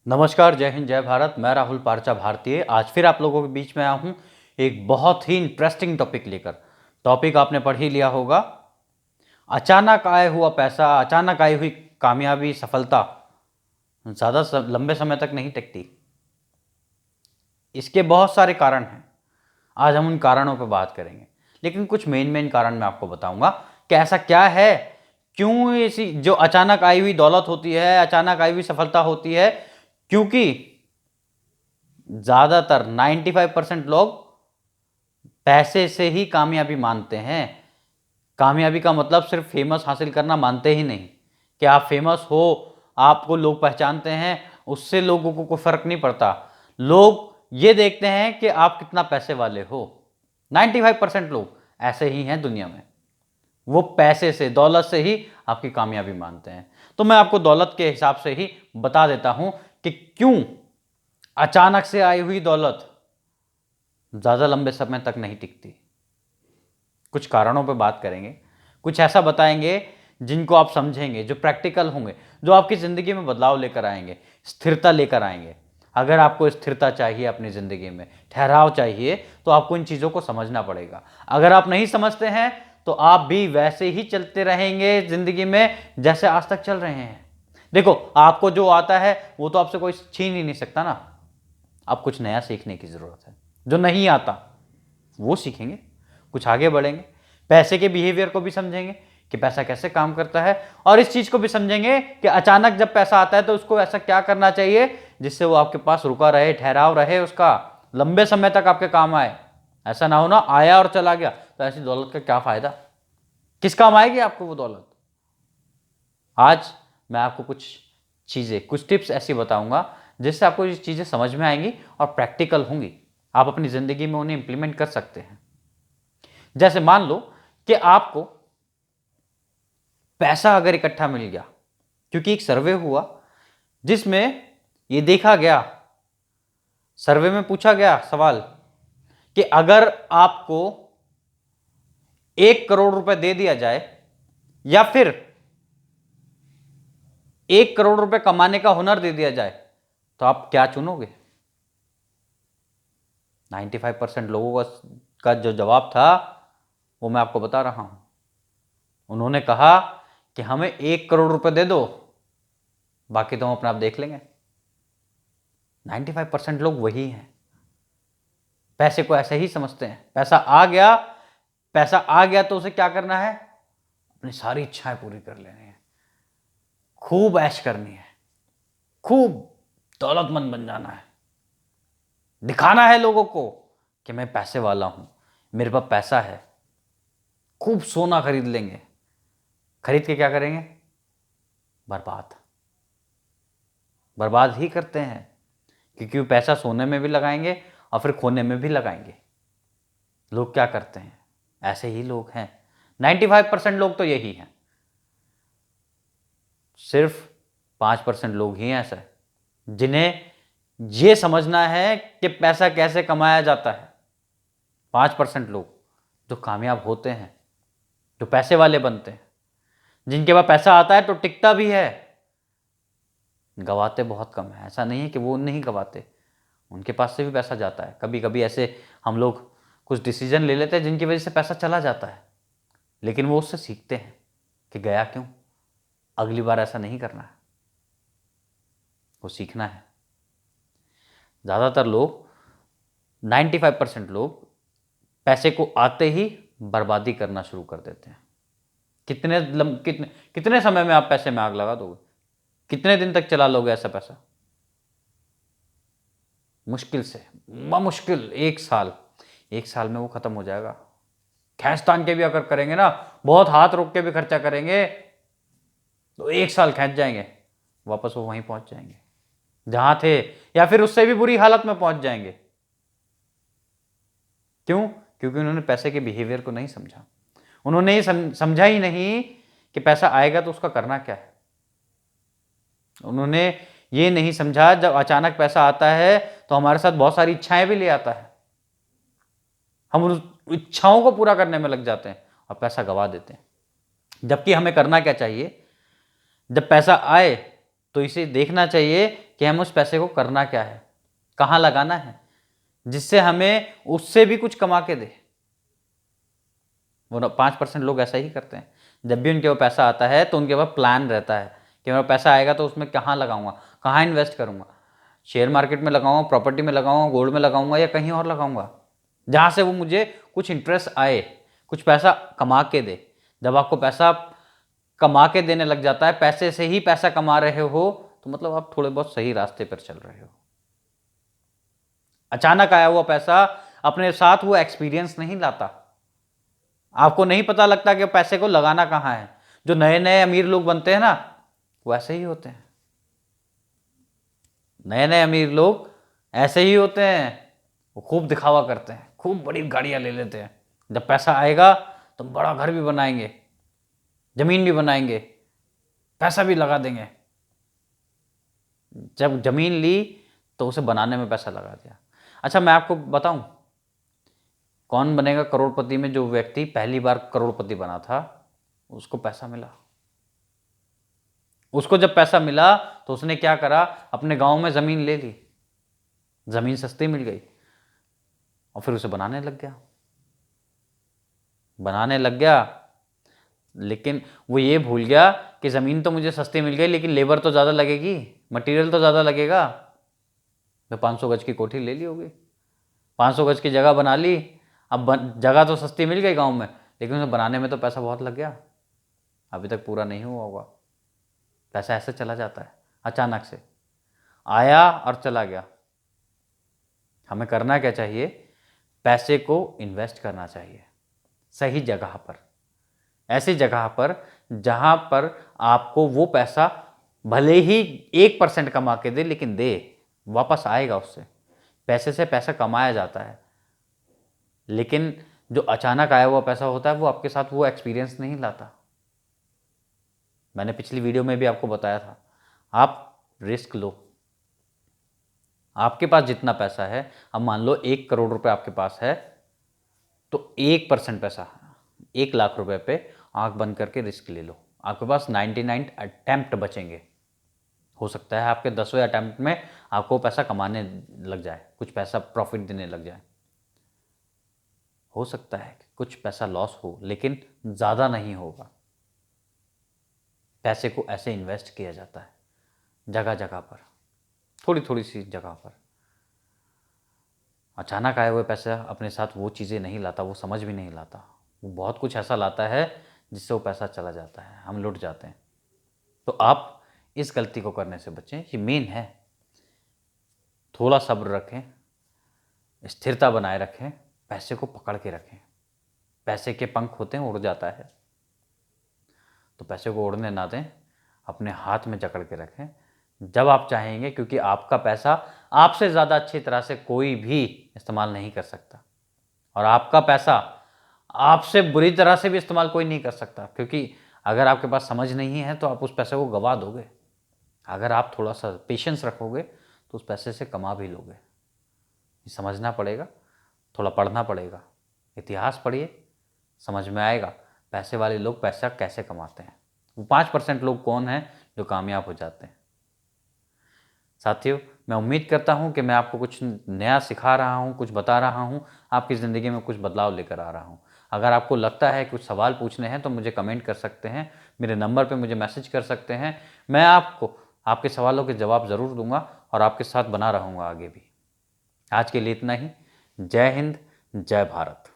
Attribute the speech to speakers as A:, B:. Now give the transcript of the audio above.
A: नमस्कार, जय हिंद, जय भारत। मैं राहुल पारचा भारतीय आज फिर आप लोगों के बीच में आया हूँ एक बहुत ही इंटरेस्टिंग टॉपिक लेकर। टॉपिक आपने पढ़ ही लिया होगा, अचानक आया हुआ पैसा, अचानक आई हुई कामयाबी, सफलता ज़्यादा लंबे समय तक नहीं टिकती। इसके बहुत सारे कारण हैं, आज हम उन कारणों पर बात करेंगे। लेकिन कुछ मेन कारण मैं आपको बताऊंगा कि ऐसा क्या है, क्यों ऐसी जो अचानक आई हुई दौलत होती है, अचानक आई हुई सफलता होती है। क्योंकि ज्यादातर 95% लोग पैसे से ही कामयाबी मानते हैं। कामयाबी का मतलब सिर्फ फेमस हासिल करना मानते ही नहीं कि आप फेमस हो, आपको लोग पहचानते हैं, उससे लोगों को कोई फर्क नहीं पड़ता। लोग ये देखते हैं कि आप कितना पैसे वाले हो। 95% लोग ऐसे ही हैं दुनिया में, वो पैसे से, दौलत से ही आपकी कामयाबी मानते हैं। तो मैं आपको दौलत के हिसाब से ही बता देता हूं कि क्यों अचानक से आई हुई दौलत ज्यादा लंबे समय तक नहीं टिकती। कुछ कारणों पे बात करेंगे, कुछ ऐसा बताएंगे जिनको आप समझेंगे, जो प्रैक्टिकल होंगे, जो आपकी जिंदगी में बदलाव लेकर आएंगे, स्थिरता लेकर आएंगे। अगर आपको स्थिरता चाहिए अपनी जिंदगी में, ठहराव चाहिए, तो आपको इन चीजों को समझना पड़ेगा। अगर आप नहीं समझते हैं तो आप भी वैसे ही चलते रहेंगे जिंदगी में जैसे आज तक चल रहे हैं। देखो, आपको जो आता है वो तो आपसे कोई छीन ही नहीं सकता ना। अब कुछ नया सीखने की जरूरत है। जो नहीं आता वो सीखेंगे, कुछ आगे बढ़ेंगे, पैसे के बिहेवियर को भी समझेंगे कि पैसा कैसे काम करता है, और इस चीज को भी समझेंगे कि अचानक जब पैसा आता है तो उसको ऐसा क्या करना चाहिए जिससे वो आपके पास रुका रहे, ठहराव रहे, उसका लंबे समय तक आपके काम आए। ऐसा ना हो ना आया और चला गया, तो ऐसी दौलत का क्या फायदा, किस काम आएगी आपको वो दौलत। आज मैं आपको कुछ चीजें, कुछ टिप्स ऐसी बताऊंगा जिससे आपको ये चीजें समझ में आएंगी और प्रैक्टिकल होंगी, आप अपनी जिंदगी में उन्हें इंप्लीमेंट कर सकते हैं। जैसे मान लो कि आपको पैसा अगर इकट्ठा मिल गया, क्योंकि एक सर्वे हुआ जिसमें यह देखा गया, सर्वे में पूछा गया सवाल कि अगर आपको 1 करोड़ रुपए दे दिया जाए या फिर 1 करोड़ रुपए कमाने का हुनर दे दिया जाए तो आप क्या चुनोगे। 95% लोगों का जो जवाब था वो मैं आपको बता रहा हूं। उन्होंने कहा कि हमें 1 करोड़ रुपए दे दो, बाकी तो हम अपने आप देख लेंगे। 95% लोग वही हैं, पैसे को ऐसे ही समझते हैं। पैसा आ गया, पैसा आ गया तो उसे क्या करना है, अपनी सारी इच्छाएं पूरी कर लेनी है, खूब ऐश करनी है, खूब दौलतमंद बन जाना है, दिखाना है लोगों को कि मैं पैसे वाला हूं, मेरे पास पैसा है। खूब सोना खरीद लेंगे, खरीद के क्या करेंगे, बर्बाद, बर्बाद ही करते हैं, क्योंकि वो पैसा सोने में भी लगाएंगे और फिर खोने में भी लगाएंगे। लोग क्या करते हैं, ऐसे ही लोग हैं। 95% लोग तो यही हैं, सिर्फ 5% लोग ही ऐसा है जिन्हें यह समझना है कि पैसा कैसे कमाया जाता है। 5% लोग जो कामयाब होते हैं, जो पैसे वाले बनते हैं, जिनके पास पैसा आता है तो टिकता भी है, गवाते बहुत कम है। ऐसा नहीं है कि वो नहीं गवाते, उनके पास से भी पैसा जाता है। कभी कभी ऐसे हम लोग कुछ डिसीजन ले लेते हैं जिनकी वजह से पैसा चला जाता है, लेकिन वो उससे सीखते हैं कि गया क्यों, अगली बार ऐसा नहीं करना है, वो सीखना है। ज़्यादातर लोग, 95% लोग पैसे को आते ही बर्बादी करना शुरू कर देते हैं। कितने समय में आप पैसे में आग लगा दोगे, कितने दिन तक चला लोगे ऐसा पैसा। मुश्किल से मुश्किल 1 साल, 1 साल में वो खत्म हो जाएगा। खींचतान के भी अगर करेंगे ना, बहुत हाथ रोक के भी खर्चा करेंगे तो 1 साल खींच जाएंगे, वापस वो वहीं पहुंच जाएंगे जहां थे, या फिर उससे भी बुरी हालत में पहुंच जाएंगे। क्यों? क्योंकि उन्होंने पैसे के बिहेवियर को नहीं समझा। उन्होंने ये समझा ही नहीं कि पैसा आएगा तो उसका करना क्या है। उन्होंने ये नहीं समझा जब अचानक पैसा आता है तो हमारे साथ बहुत सारी इच्छाएं भी ले आता है, हम उन इच्छाओं को पूरा करने में लग जाते हैं और पैसा गवा देते हैं। जबकि हमें करना क्या चाहिए, जब पैसा आए तो इसे देखना चाहिए कि हम उस पैसे को करना क्या है, कहाँ लगाना है, जिससे हमें उससे भी कुछ कमा के दे। वो 5% लोग ऐसा ही करते हैं। जब भी उनके पास पैसा आता है तो उनके पास प्लान रहता है कि मेरा पैसा आएगा तो उसमें कहाँ लगाऊंगा, कहाँ इन्वेस्ट करूंगा, शेयर मार्केट में लगाऊंगा, प्रॉपर्टी में लगाऊंगा, गोल्ड में लगाऊंगा या कहीं और लगाऊंगा, जहाँ से वो मुझे कुछ इंटरेस्ट आए, कुछ पैसा कमा के दे। जब आपको पैसा कमा के देने लग जाता है, पैसे से ही पैसा कमा रहे हो, तो मतलब आप थोड़े बहुत सही रास्ते पर चल रहे हो। अचानक आया हुआ पैसा अपने साथ वो एक्सपीरियंस नहीं लाता। आपको नहीं पता लगता कि पैसे को लगाना कहाँ है। जो नए नए अमीर लोग बनते हैं ना, वो ऐसे ही होते हैं। नए नए अमीर लोग ऐसे ही होते हैं। वो खूब दिखावा करते हैं, खूब बड़ी गाड़ियां ले लेते हैं। जब पैसा आएगा तो बड़ा घर भी बनाएंगे, जमीन भी बनाएंगे, पैसा भी लगा देंगे। जब जमीन ली तो उसे बनाने में पैसा लगा दिया। अच्छा, मैं आपको बताऊं कौन बनेगा करोड़पति में? जो व्यक्ति पहली बार करोड़पति बना था, उसको पैसा मिला। उसको जब पैसा मिला तो उसने क्या करा, अपने गांव में जमीन ले ली, जमीन सस्ती मिल गई और फिर उसे बनाने लग गया, बनाने लग गया। लेकिन वो ये भूल गया कि ज़मीन तो मुझे सस्ती मिल गई, लेकिन लेबर तो ज़्यादा लगेगी, मटेरियल तो ज़्यादा लगेगा। मैं 500 गज की कोठी ले ली होगी, 500 गज की जगह बना ली। अब जगह तो सस्ती मिल गई गांव में, लेकिन उसे बनाने में तो पैसा बहुत लग गया, अभी तक पूरा नहीं हुआ होगा। पैसा ऐसे चला जाता है, अचानक से आया और चला गया। हमें करना क्या चाहिए? पैसे को इन्वेस्ट करना चाहिए सही जगह पर, ऐसी जगह पर जहां पर आपको वो पैसा भले ही 1% कमा के दे, लेकिन दे, वापस आएगा उससे। पैसे से पैसा कमाया जाता है, लेकिन जो अचानक आया हुआ पैसा होता है वो आपके साथ वो एक्सपीरियंस नहीं लाता। मैंने पिछली वीडियो में भी आपको बताया था, आप रिस्क लो। आपके पास जितना पैसा है, अब मान लो 1 करोड़ रुपए आपके पास है, तो 1% पैसा, 1 लाख रुपए पे आंख बंद करके रिस्क ले लो। आपके पास 99 अटेम्प्ट बचेंगे। हो सकता है आपके 10वें अटेम्प्ट में आपको पैसा कमाने लग जाए, कुछ पैसा प्रॉफिट देने लग जाए। हो सकता है कि कुछ पैसा लॉस हो, लेकिन ज़्यादा नहीं होगा। पैसे को ऐसे इन्वेस्ट किया जाता है, जगह जगह पर, थोड़ी थोड़ी सी जगह पर। अचानक आए हुए पैसा अपने साथ वो चीज़ें नहीं लाता, वो समझ भी नहीं लाता। वो बहुत कुछ ऐसा लाता है जिससे वो पैसा चला जाता है, हम लुट जाते हैं। तो आप इस गलती को करने से बचें, ये मेन है। थोड़ा सब्र रखें, स्थिरता बनाए रखें, पैसे को पकड़ के रखें। पैसे के पंख होते हैं, उड़ जाता है, तो पैसे को उड़ने ना दें, अपने हाथ में जकड़ के रखें। जब आप चाहेंगे, क्योंकि आपका पैसा आपसे ज़्यादा अच्छी तरह से कोई भी इस्तेमाल नहीं कर सकता, और आपका पैसा आपसे बुरी तरह से भी इस्तेमाल कोई नहीं कर सकता, क्योंकि अगर आपके पास समझ नहीं है तो आप उस पैसे को गवा दोगे। अगर आप थोड़ा सा पेशेंस रखोगे तो उस पैसे से कमा भी लोगे। ये समझना पड़ेगा, थोड़ा पढ़ना पड़ेगा, इतिहास पढ़िए, समझ में आएगा पैसे वाले लोग पैसा कैसे कमाते हैं। वो 5% लोग कौन हैं जो कामयाब हो जाते हैं। साथियों, मैं उम्मीद करता हूँ कि मैं आपको कुछ नया सिखा रहा हूँ, कुछ बता रहा हूँ, आपकी ज़िंदगी में कुछ बदलाव लेकर आ रहा हूँ। अगर आपको लगता है कुछ सवाल पूछने हैं तो मुझे कमेंट कर सकते हैं, मेरे नंबर पे मुझे मैसेज कर सकते हैं। मैं आपको आपके सवालों के जवाब ज़रूर दूंगा और आपके साथ बना रहूँगा आगे भी। आज के लिए इतना ही। जय हिंद, जय भारत।